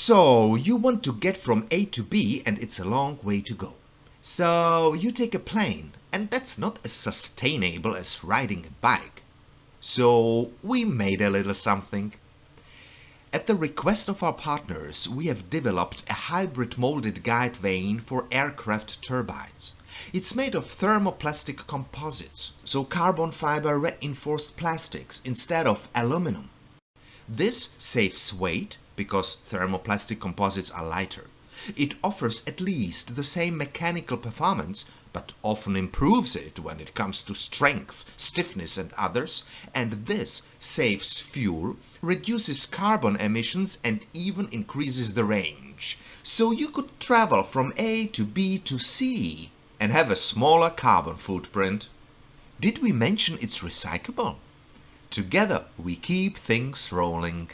So you want to get from A to B and it's a long way to go. So you take a plane and that's not as sustainable as riding a bike. So we made a little something. At the request of our partners, we have developed a hybrid molded guide vane for aircraft turbines. It's made of thermoplastic composites, so carbon fiber reinforced plastics instead of aluminum. This saves weight because thermoplastic composites are lighter. It offers at least the same mechanical performance, but often improves it when it comes to strength, stiffness and others, and this saves fuel, reduces carbon emissions and even increases the range. So you could travel from A to B to C and have a smaller carbon footprint. Did we mention it's recyclable? Together we keep things rolling.